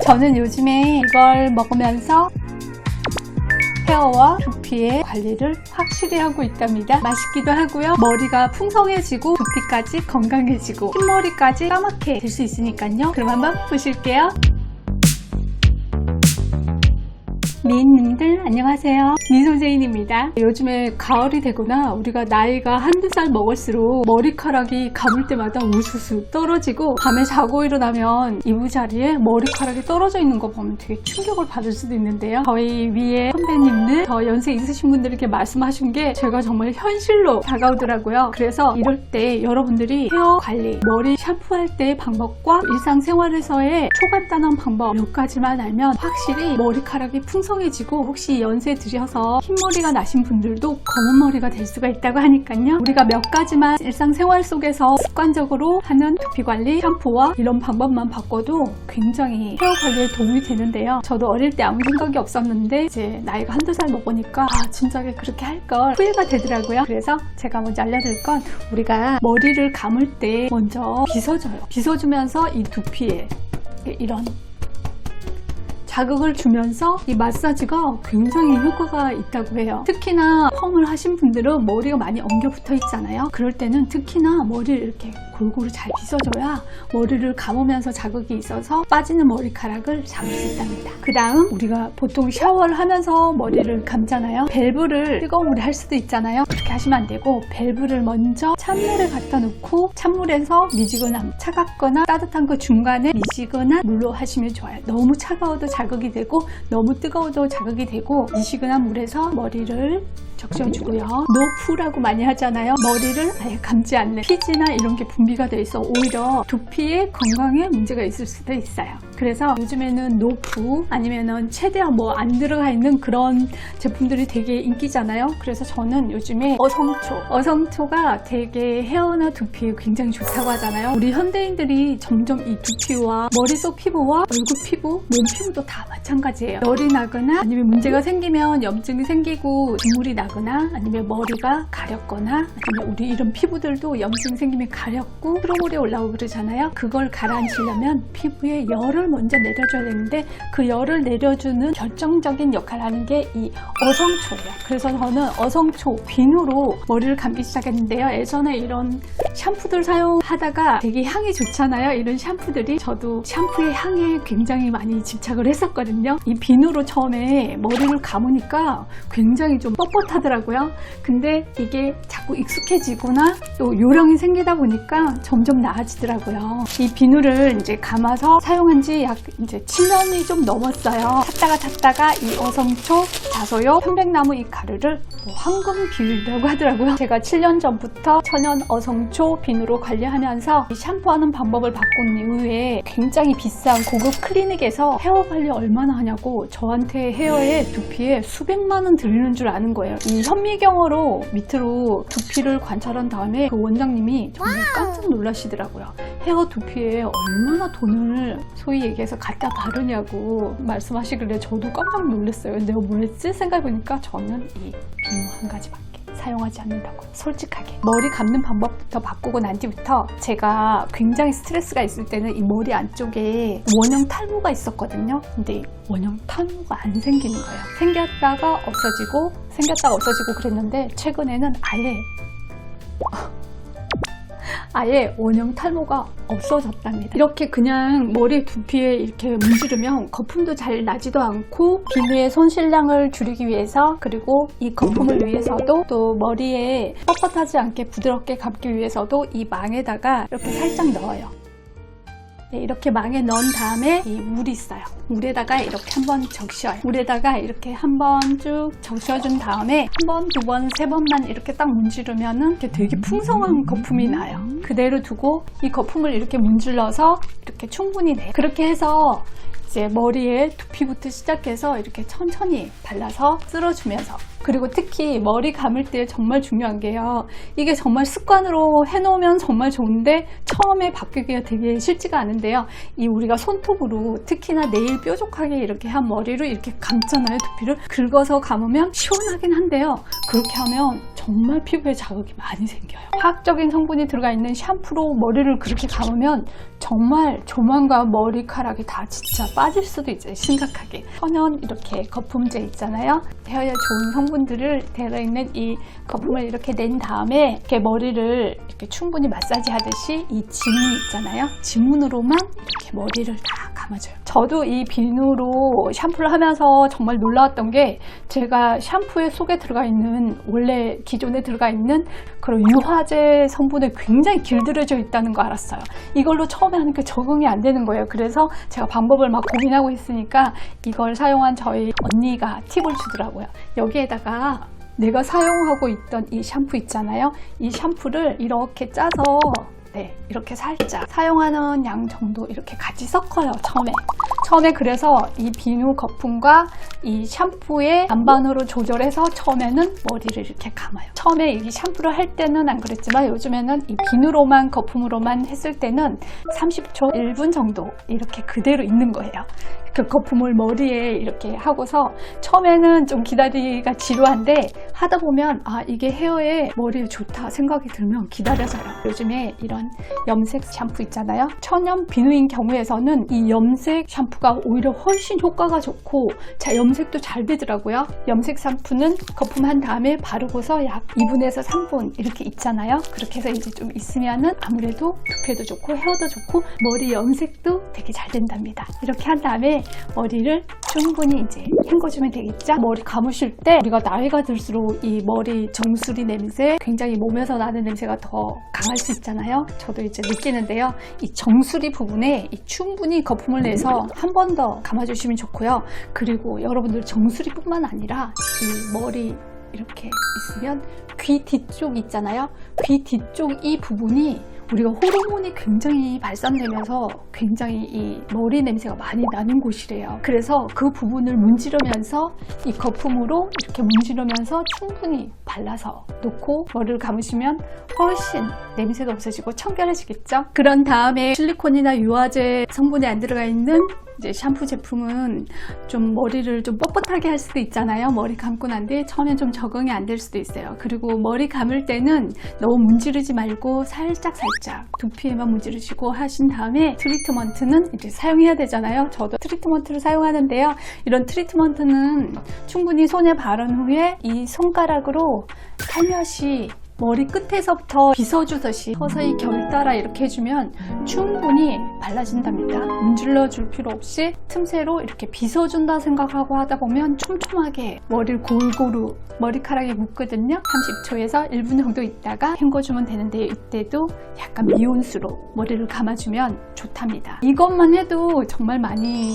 저는 요즘에 이걸 먹으면서 헤어와 두피의 관리를 확실히 하고 있답니다. 맛있기도 하고요. 머리가 풍성해지고 두피까지 건강해지고 흰머리까지 까맣게 될 수 있으니까요. 그럼 한번 보실게요. 미인님들 안녕하세요. 민소재인입니다. 요즘에 가을이 되거나 우리가 나이가 한두 살 먹을수록 머리카락이 감을 때마다 우수수 떨어지고 밤에 자고 일어나면 이부자리에 머리카락이 떨어져 있는 거 보면 되게 충격을 받을 수도 있는데요. 저희 위에 선배님들, 더 연세 있으신 분들에게 말씀하신 게 제가 정말 현실로 다가오더라고요. 그래서 이럴 때 여러분들이 헤어 관리, 머리 샴푸할 때의 방법과 일상생활에서의 초간단한 방법 몇 가지만 알면 확실히 머리카락이 풍성해지고 혹시 연세 들여서 흰머리가 나신 분들도 검은 머리가 될 수가 있다고 하니까요. 우리가 몇 가지만 일상생활 속에서 습관적으로 하는 두피관리, 샴푸와 이런 방법만 바꿔도 굉장히 헤어 관리에 도움이 되는데요. 저도 어릴 때 아무 생각이 없었는데 이제 나이가 한두 살 먹으니까 진작에 그렇게 할 걸 후회가 되더라고요. 그래서 제가 먼저 알려드릴 건 우리가 머리를 감을 때 먼저 빗어줘요. 빗어주면서 이 두피에 이런 자극을 주면서 이 마사지가 굉장히 효과가 있다고 해요. 특히나 펌을 하신 분들은 머리가 많이 엉겨 붙어 있잖아요. 그럴 때는 특히나 머리를 이렇게 골고루 잘 빗어줘야 머리를 감으면서 자극이 있어서 빠지는 머리카락을 잡을 수 있답니다. 그 다음 우리가 보통 샤워를 하면서 머리를 감잖아요. 밸브를 뜨거운 물에 할 수도 있잖아요. 그렇게 하시면 안 되고 밸브를 먼저 찬물에 갖다 놓고 찬물에서 미지근함, 차갑거나 따뜻한 그 중간에 미지근한 물로 하시면 좋아요. 너무 차가워도 자극이 되고 너무 뜨거워도 자극이 되고 미지근한 물에서 머리를 적셔주고요. 노프라고 많이 하잖아요. 머리를 아예 감지 않는 피지나 이런 게 분비가 돼 있어 오히려 두피의 건강에 문제가 있을 수도 있어요. 그래서 요즘에는 노프 아니면은 최대한 뭐 안 들어가 있는 그런 제품들이 되게 인기잖아요. 그래서 저는 요즘에 어성초가 되게 헤어나 두피에 굉장히 좋다고 하잖아요. 우리 현대인들이 점점 이 두피와 머릿속 피부와 얼굴 피부, 몸 피부도 다 마찬가지예요. 열이 나거나 아니면 문제가 생기면 염증이 생기고 눈물이 나거나 아니면 머리가 가렵거나 아니면 우리 이런 피부들도 염증 생기면 가렵고 트러블이 올라오고 그러잖아요. 그걸 가라앉히려면 피부에 열을 먼저 내려줘야 되는데 그 열을 내려주는 결정적인 역할을 하는 게 이 어성초예요. 그래서 저는 어성초 비누로 머리를 감기 시작했는데요. 예전에 이런 샴푸들 사용하다가 되게 향이 좋잖아요. 이런 샴푸들이 저도 샴푸의 향에 굉장히 많이 집착을 했었거든요. 이 비누로 처음에 머리를 감으니까 굉장히 좀 뻣뻣하더라고요. 근데 이게 자꾸 익숙해지거나 또 요령이 생기다 보니까 점점 나아지더라고요. 이 비누를 이제 감아서 사용한 지 약 이제 7년이 좀 넘었어요. 찾다가 이 어성초, 자소요, 편백나무 이 가루를 황금 비율이라고 하더라고요. 제가 7년 전부터 천연 어성초 비누로 관리하면서 이 샴푸하는 방법을 바꾼 이후에 굉장히 비싼 고급 클리닉에서 헤어 관리 얼마나 하냐고 저한테 헤어에 두피에 수백만 원 들리는 줄 아는 거예요. 이 현미경으로 밑으로 두피를 관찰한 다음에 그 원장님이 정말 깜짝 놀라시더라고요. 헤어 두피에 얼마나 돈을 소위 얘기해서 갖다 바르냐고 말씀하시길래 저도 깜짝 놀랐어요. 내가 뭐 했지? 생각해보니까 저는 이 비누 한 가지밖에 사용하지 않는다고 솔직하게 머리 감는 방법부터 바꾸고 난 뒤부터 제가 굉장히 스트레스가 있을 때는 이 머리 안쪽에 원형 탈모가 있었거든요. 근데 원형 탈모가 안 생기는 거예요. 생겼다가 없어지고 그랬는데 최근에는 아예 원형 탈모가 없어졌답니다. 이렇게 그냥 머리 두피에 이렇게 문지르면 거품도 잘 나지도 않고 비누의 손실량을 줄이기 위해서 그리고 이 거품을 위해서도 또 머리에 뻣뻣하지 않게 부드럽게 감기 위해서도 이 망에다가 이렇게 살짝 넣어요. 이렇게 망에 넣은 다음에 이 물이 있어요. 물에다가 이렇게 한번 적셔요. 물에다가 이렇게 한번 쭉 적셔준 다음에 한 번, 두 번, 세 번만 이렇게 딱 문지르면은 이렇게 되게 풍성한 거품이 나요. 그대로 두고 이 거품을 이렇게 문질러서 이렇게 충분히 내요. 그렇게 해서 이제 머리에 두피부터 시작해서 이렇게 천천히 발라서 쓸어주면서 그리고 특히 머리 감을 때 정말 중요한 게요. 이게 정말 습관으로 해놓으면 정말 좋은데 처음에 바뀌기가 되게 쉽지가 않은데요. 이 우리가 손톱으로 특히나 네일 뾰족하게 이렇게 한 머리로 이렇게 감잖아요. 두피를 긁어서 감으면 시원하긴 한데요. 그렇게 하면 정말 피부에 자극이 많이 생겨요. 화학적인 성분이 들어가 있는 샴푸로 머리를 그렇게 감으면 정말 조만간 머리카락이 다 진짜 빠질 수도 있어요. 심각하게. 천연 이렇게 거품제 있잖아요. 헤어에 좋은 성분들을 들어있는 이 거품을 이렇게 낸 다음에 이렇게 머리를 이렇게 충분히 마사지 하듯이 이 지문 있잖아요. 지문으로만 이렇게 머리를 다 감아줘요. 저도 이 비누로 샴푸를 하면서 정말 놀라웠던 게 제가 샴푸에 속에 들어가 있는 원래 기존에 들어가 있는 그런 유화제 성분에 굉장히 길들여져 있다는 거 알았어요. 이걸로 처음에 하는 게 적응이 안 되는 거예요. 그래서 제가 방법을 막 고민하고 있으니까 이걸 사용한 저희 언니가 팁을 주더라고요. 여기에다가 내가 사용하고 있던 이 샴푸 있잖아요. 이 샴푸를 이렇게 짜서 이렇게 살짝 사용하는 양 정도 이렇게 같이 섞어요. 처음에 그래서 이 비누 거품과 이 샴푸의 반반으로 조절해서 처음에는 머리를 이렇게 감아요. 처음에 이 샴푸를 할 때는 안 그랬지만 요즘에는 이 비누로만 거품으로만 했을 때는 30초 1분 정도 이렇게 그대로 있는 거예요. 그 거품을 머리에 이렇게 하고서 처음에는 좀 기다리기가 지루한데 하다 보면 아 이게 헤어에 머리에 좋다 생각이 들면 기다려져요. 요즘에 이런 염색 샴푸 있잖아요. 천연 비누인 경우에서는 이 염색 샴푸가 오히려 훨씬 효과가 좋고 염색도 잘 되더라고요. 염색 샴푸는 거품한 다음에 바르고서 약 2분에서 3분 이렇게 있잖아요. 그렇게 해서 이제 좀 있으면은 아무래도 두피에도 좋고 헤어도 좋고 머리 염색도 되게 잘 된답니다. 이렇게 한 다음에 머리를 충분히 이제 헹궈주면 되겠죠. 머리 감으실 때 우리가 나이가 들수록 이 머리 정수리 냄새 굉장히 몸에서 나는 냄새가 더 강할 수 있잖아요. 저도 이제 느끼는데요. 이 정수리 부분에 충분히 거품을 내서 한 번 더 감아주시면 좋고요. 그리고 여러분들 정수리뿐만 아니라 이 머리 이렇게 있으면 귀 뒤쪽 있잖아요. 귀 뒤쪽 이 부분이 우리가 호르몬이 굉장히 발산되면서 굉장히 이 머리 냄새가 많이 나는 곳이래요. 그래서 그 부분을 문지르면서 이 거품으로 이렇게 문지르면서 충분히 발라서 놓고 머리를 감으시면 훨씬 냄새도 없어지고 청결해지겠죠. 그런 다음에 실리콘이나 유화제 성분이 안 들어가 있는 이제 샴푸 제품은 좀 머리를 좀 뻣뻣하게 할 수도 있잖아요. 머리 감고 난 뒤에 처음엔 좀 적응이 안 될 수도 있어요. 그리고 머리 감을 때는 너무 문지르지 말고 살짝 두피에만 문지르시고 하신 다음에 트리트먼트는 이제 사용해야 되잖아요. 저도 트리트먼트를 사용하는데요. 이런 트리트먼트는 충분히 손에 바른 후에 이 손가락으로 살며시 머리 끝에서부터 빗어주듯이 서서히 결 따라 이렇게 해주면 충분히 발라진답니다. 문질러 줄 필요 없이 틈새로 이렇게 빗어준다 생각하고 하다 보면 촘촘하게 머리를 골고루 머리카락이 묻거든요. 30초에서 1분 정도 있다가 헹궈주면 되는데 이때도 약간 미온수로 머리를 감아주면 좋답니다. 이것만 해도 정말 많이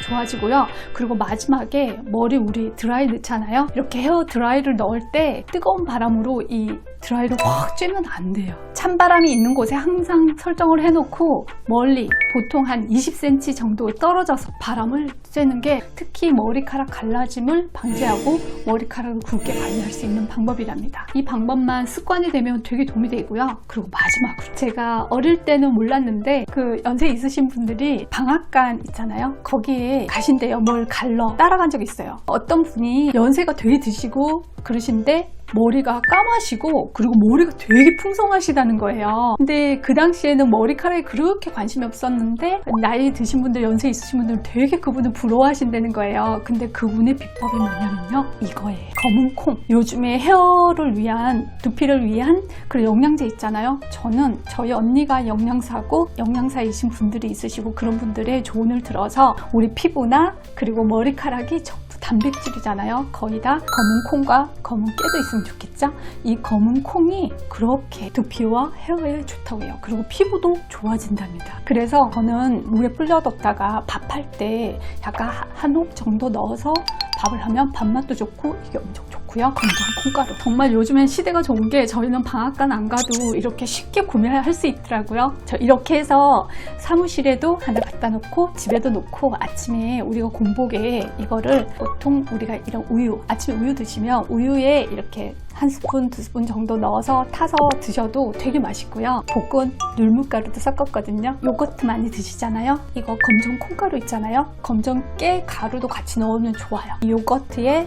좋아지고요. 그리고 마지막에 머리 우리 드라이 넣잖아요. 이렇게 헤어 드라이를 넣을 때 뜨거운 바람으로 이 드라이를 확 쬐면 안 돼요. 찬바람이 있는 곳에 항상 설정을 해놓고 멀리 보통 한 20cm 정도 떨어져서 바람을 쐬는 게 특히 머리카락 갈라짐을 방지하고 머리카락을 굵게 관리할 수 있는 방법이랍니다. 이 방법만 습관이 되면 되게 도움이 되고요. 그리고 마지막으로 제가 어릴 때는 몰랐는데 그 연세 있으신 분들이 방앗간 있잖아요. 거기에 가신대요. 뭘 갈러 따라간 적이 있어요. 어떤 분이 연세가 되게 드시고 그러신데 머리가 까마시고 그리고 머리가 되게 풍성하시다는 거예요. 근데 그 당시에는 머리카락에 그렇게 관심이 없었는데 나이 드신 분들, 연세 있으신 분들 되게 그분을 부러워하신다는 거예요. 근데 그분의 비법이 뭐냐면요, 이거예요. 검은 콩. 요즘에 헤어를 위한, 두피를 위한 그런 영양제 있잖아요. 저는 저희 언니가 영양사고 영양사이신 분들이 있으시고 그런 분들의 조언을 들어서 우리 피부나 그리고 머리카락이 전부 단백질이잖아요. 거의 다 검은 콩과 검은 깨도 있으면 좋겠죠. 이 검은 콩이 그렇게 두피와 헤어에 좋다고 해요. 그리고 피부도 좋아진답니다. 그래서 저는 물에 불려뒀다가 밥할 때 약간 한 홉 정도 넣어서 밥을 하면 밥맛도 좋고 이게 엄청 좋고요. 검정 콩가루. 정말 요즘엔 시대가 좋은 게 저희는 방앗간 안 가도 이렇게 쉽게 구매할 수 있더라고요. 저 이렇게 해서 사무실에도 하나 갖다 놓고 집에도 놓고 아침에 우리가 공복에 이거를 보통 우리가 이런 우유, 아침에 우유 드시면 우유에 이렇게 한 스푼, 두 스푼 정도 넣어서 타서 드셔도 되게 맛있고요. 볶은 눌무가루도 섞었거든요. 요거트 많이 드시잖아요. 이거 검정 콩가루 있잖아요. 검정 깨 가루도 같이 넣으면 좋아요. 이 요거트에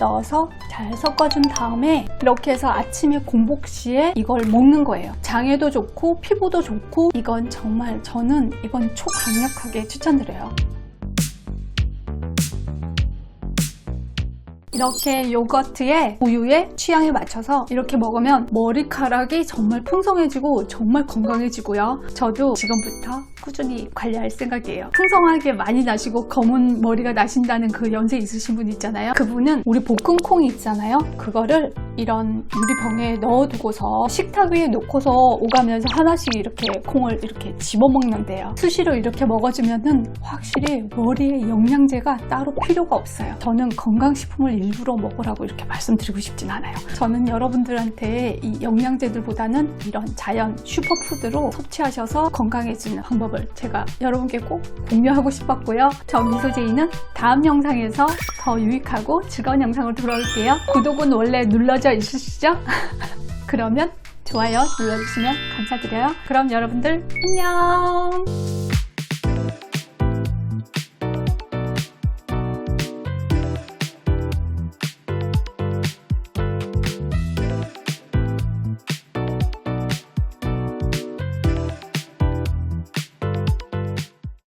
넣어서 잘 섞어준 다음에 이렇게 해서 아침에 공복 시에 이걸 먹는 거예요. 장에도 좋고 피부도 좋고 이건 정말 저는 이건 초강력하게 추천드려요. 이렇게 요거트에 우유에 취향에 맞춰서 이렇게 먹으면 머리카락이 정말 풍성해지고 정말 건강해지고요. 저도 지금부터 꾸준히 관리할 생각이에요. 풍성하게 많이 나시고 검은 머리가 나신다는 그 연세 있으신 분 있잖아요. 그분은 우리 볶음콩이 있잖아요. 그거를 이런 유리병에 넣어두고서 식탁 위에 놓고서 오가면서 하나씩 이렇게 콩을 이렇게 집어먹는데요. 수시로 이렇게 먹어주면은 확실히 머리에 영양제가 따로 필요가 없어요. 저는 건강식품을 일부러 먹으라고 이렇게 말씀드리고 싶진 않아요. 저는 여러분들한테 이 영양제들보다는 이런 자연 슈퍼푸드로 섭취하셔서 건강해지는 방법을 제가 여러분께 꼭 공유하고 싶었고요. 저 미소제이는 다음 영상에서 더 유익하고 즐거운 영상으로 돌아올게요. 구독은 원래 눌러져 있으시죠? 그러면 좋아요 눌러주시면 감사드려요. 그럼 여러분들 안녕.